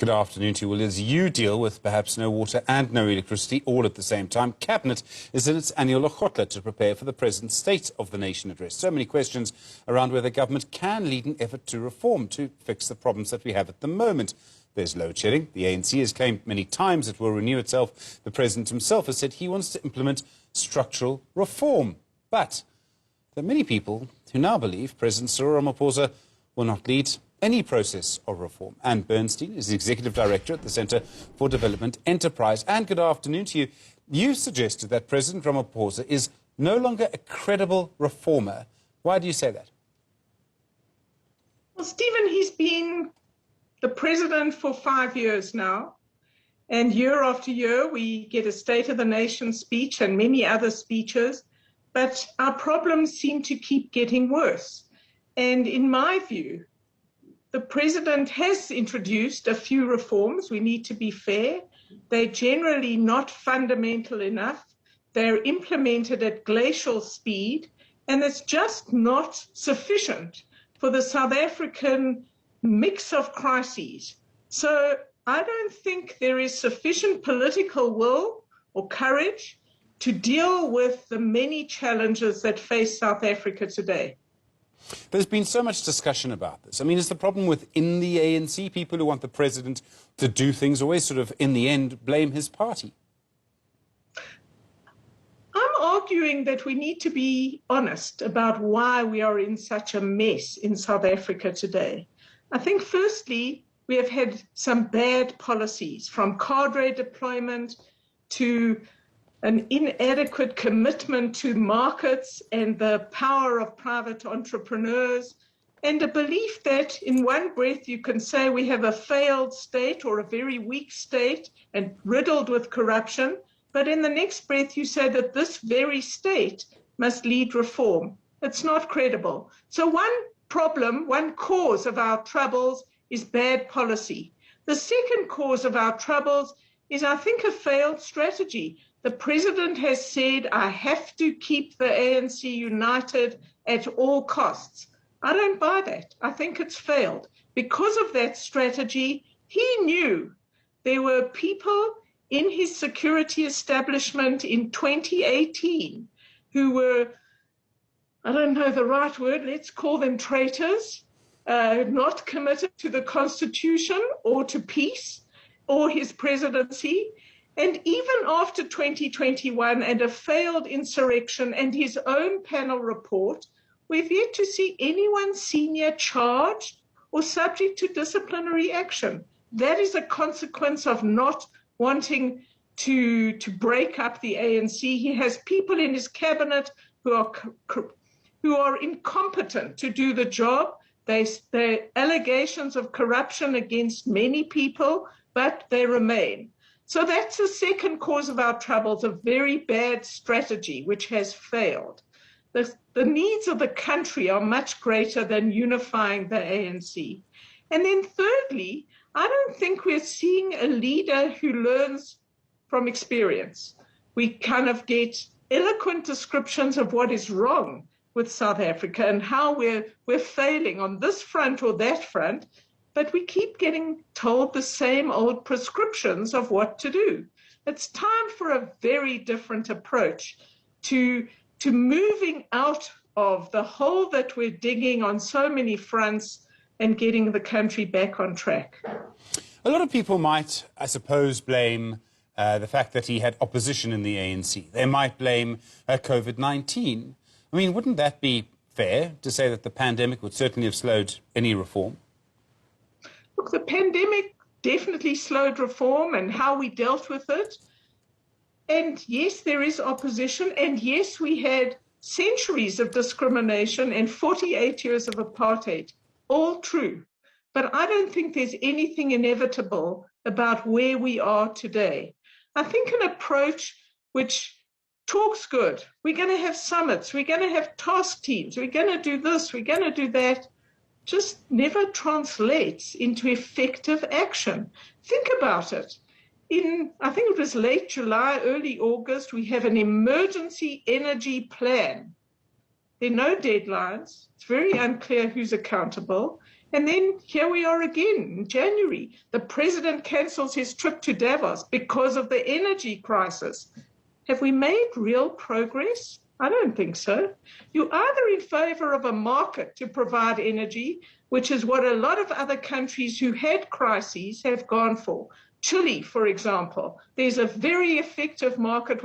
Good afternoon to you. Well, as you deal with perhaps no water and no electricity all at the same time, Cabinet is in its annual Lekgotla to prepare for the President's State of the Nation address. So many questions around whether government can lead an effort to reform to fix the problems that we have at the moment. There's load shedding. The ANC has claimed many times it will renew itself. The President himself has said he wants to implement structural reform. But there are many people who now believe President Cyril Ramaphosa will not lead any process of reform. And Bernstein is the Executive Director at the Centre for Development Enterprise. And good afternoon to you. You suggested that President Ramaphosa is no longer a credible reformer. Why do you say that? Well, Stephen, he's been the president for 5 years now. And year after year, we get a State of the Nation speech and many other speeches. But our problems seem to keep getting worse. And in my view, the president has introduced a few reforms. We need to be fair. They're generally not fundamental enough. They're implemented at glacial speed, and it's just not sufficient for the South African mix of crises. So I don't think there is sufficient political will or courage to deal with the many challenges that face South Africa today. There's been so much discussion about this. I mean, is the problem within the ANC, people who want the president to do things always sort of, in the end, blame his party? I'm arguing that we need to be honest about why we are in such a mess in South Africa today. I think, firstly, we have had some bad policies, from cadre deployment to an inadequate commitment to markets and the power of private entrepreneurs, and a belief that in one breath you can say we have a failed state or a very weak state and riddled with corruption, but in the next breath you say that this very state must lead reform. It's not credible. So one problem, one cause of our troubles is bad policy. The second cause of our troubles is, I think, a failed strategy. The president has said, I have to keep the ANC united at all costs. I don't buy that. I think it's failed. Because of that strategy, he knew there were people in his security establishment in 2018 who were, I don't know the right word, let's call them traitors, not committed to the Constitution or to peace or his presidency. And even after 2021 and a failed insurrection and his own panel report, we've yet to see anyone senior charged or subject to disciplinary action. That is a consequence of not wanting to break up the ANC. He has people in his cabinet who are incompetent to do the job. There are allegations of corruption against many people, but they remain. So that's the second cause of our troubles, a very bad strategy which has failed. The needs of the country are much greater than unifying the ANC. And then thirdly, I don't think we're seeing a leader who learns from experience. We kind of get eloquent descriptions of what is wrong with South Africa and how we're failing on this front or that front. But we keep getting told the same old prescriptions of what to do. It's time for a very different approach to moving out of the hole that we're digging on so many fronts and getting the country back on track. A lot of people might, I suppose, blame the fact that he had opposition in the ANC. They might blame COVID-19. I mean, wouldn't that be fair to say that the pandemic would certainly have slowed any reform? Look, the pandemic definitely slowed reform and how we dealt with it. And yes, there is opposition. And yes, we had centuries of discrimination and 48 years of apartheid. All true. But I don't think there's anything inevitable about where we are today. I think an approach which talks good, we're going to have summits, we're going to have task teams, we're going to do this, we're going to do that, just never translates into effective action. Think about it. I think it was late July, early August, we have an emergency energy plan There are no deadlines. It's very unclear who's accountable. And then here we are again in January. The president cancels his trip to Davos because of the energy crisis. Have we made real progress? I don't think so. You're either in favor of a market to provide energy, which is what a lot of other countries who had crises have gone for. Chile, for example, there's a very effective market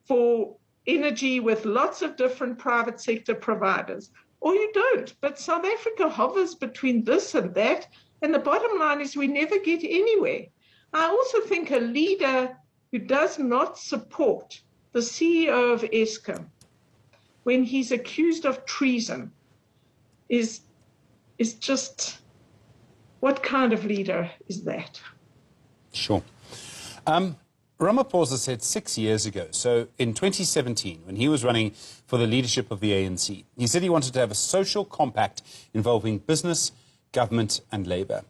for energy with lots of different private sector providers. Or you don't. But South Africa hovers between this and that. And the bottom line is we never get anywhere. I also think a leader who does not support the CEO of Eskom when he's accused of treason is just, what kind of leader is that? Sure. Ramaphosa said 6 years ago, so in 2017, when he was running for the leadership of the ANC, he said he wanted to have a social compact involving business, government and labour.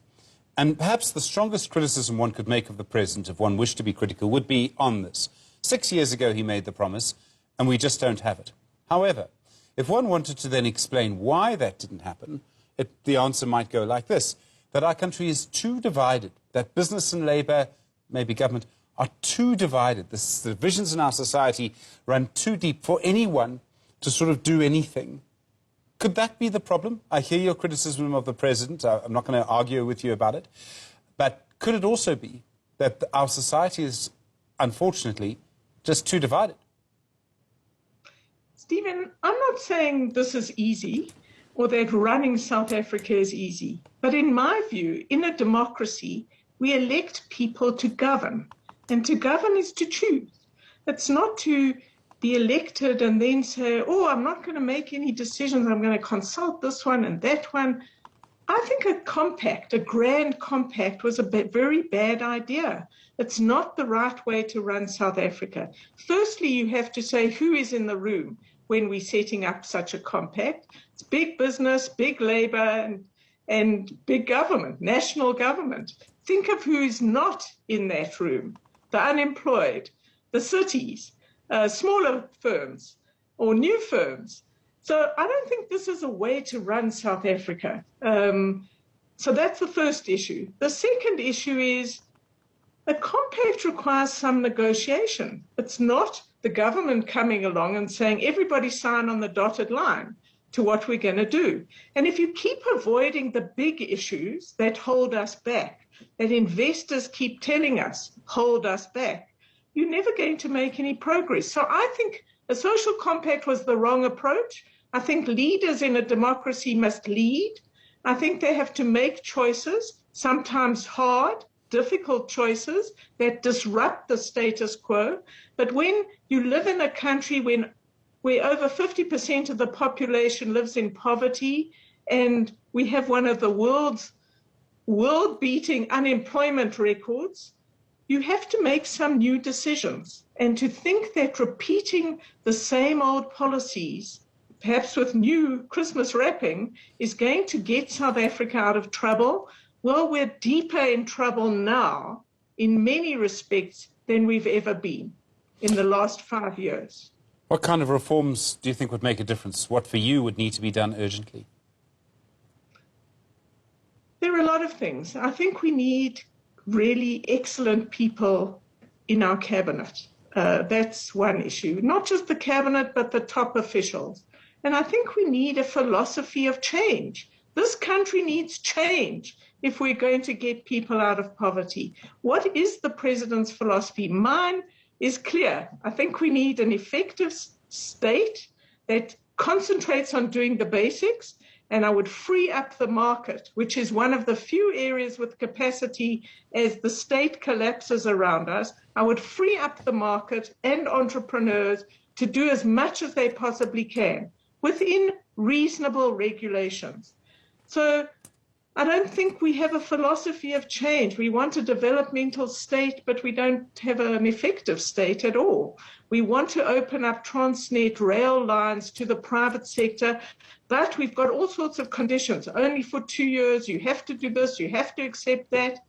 And perhaps the strongest criticism one could make of the president, if one wished to be critical, would be on this. 6 years ago he made the promise, and we just don't have it. However, if one wanted to then explain why that didn't happen, the answer might go like this, that our country is too divided, that business and labour, maybe government, are too divided. The divisions in our society run too deep for anyone to sort of do anything. Could that be the problem? I hear your criticism of the president. I'm not going to argue with you about it. But could it also be that our society is, unfortunately, just too divided? Stephen, I'm not saying this is easy or that running South Africa is easy. But in my view, in a democracy, we elect people to govern. And to govern is to choose. It's not to be elected and then say, oh, I'm not going to make any decisions. I'm going to consult this one and that one. I think a compact, a grand compact, was a very bad idea. It's not the right way to run South Africa. Firstly, you have to say who is in the room when we're setting up such a compact. It's big business, big labor, and big government, national government. Think of who is not in that room. The unemployed, the cities, smaller firms or new firms. So I don't think this is a way to run South Africa. So that's the first issue. The second issue is a compact requires some negotiation. It's not the government coming along and saying, everybody sign on the dotted line to what we're going to do. And if you keep avoiding the big issues that hold us back, that investors keep telling us hold us back, you're never going to make any progress. So I think a social compact was the wrong approach. I think leaders in a democracy must lead. I think they have to make choices, sometimes hard, difficult choices that disrupt the status quo. But when you live in a country where over 50% of the population lives in poverty, and we have one of the world-beating unemployment records, you have to make some new decisions. And to think that repeating the same old policies, perhaps with new Christmas wrapping, is going to get South Africa out of trouble, well, we're deeper in trouble now, in many respects, than we've ever been in the last 5 years. What kind of reforms do you think would make a difference? What for you would need to be done urgently? There are a lot of things. I think we need really excellent people in our cabinet. That's one issue. Not just the cabinet, but the top officials. And I think we need a philosophy of change. This country needs change if we're going to get people out of poverty. What is the president's philosophy? Mine is clear. I think we need an effective state that concentrates on doing the basics, and I would free up the market, which is one of the few areas with capacity as the state collapses around us. I would free up the market and entrepreneurs to do as much as they possibly can within reasonable regulations. So I don't think we have a philosophy of change. We want a developmental state, but we don't have an effective state at all. We want to open up Transnet rail lines to the private sector, but we've got all sorts of conditions. Only for 2 years, you have to do this, you have to accept that.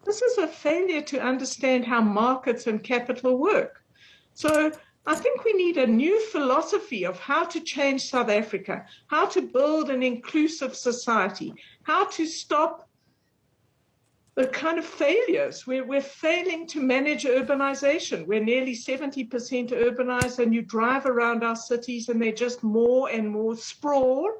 This is a failure to understand how markets and capital work. So I think we need a new philosophy of how to change South Africa, how to build an inclusive society, how to stop the kind of failures. We're failing to manage urbanization. We're nearly 70% urbanized, and you drive around our cities and they're just more and more sprawl,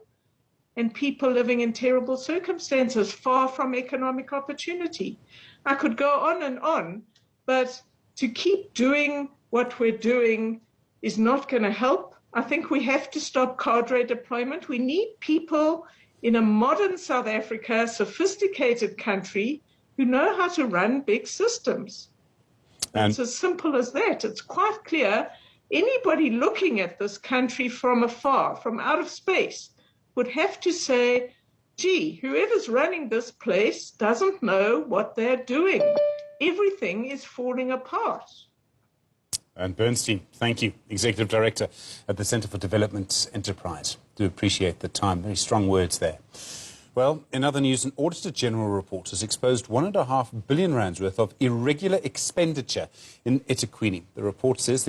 and people living in terrible circumstances, far from economic opportunity. I could go on, but to keep doing what we're doing is not going to help. I think we have to stop cadre deployment. We need people in a modern South Africa, sophisticated country, who know how to run big systems. And it's as simple as that. It's quite clear. Anybody looking at this country from afar, from out of space, would have to say, gee, whoever's running this place doesn't know what they're doing. Everything is falling apart. And Bernstein, thank you, Executive Director at the Centre for Development Enterprise. Do appreciate the time. Very strong words there. Well, in other news, an Auditor General report has exposed R1.5 billion worth of irregular expenditure in eThekwini. The report says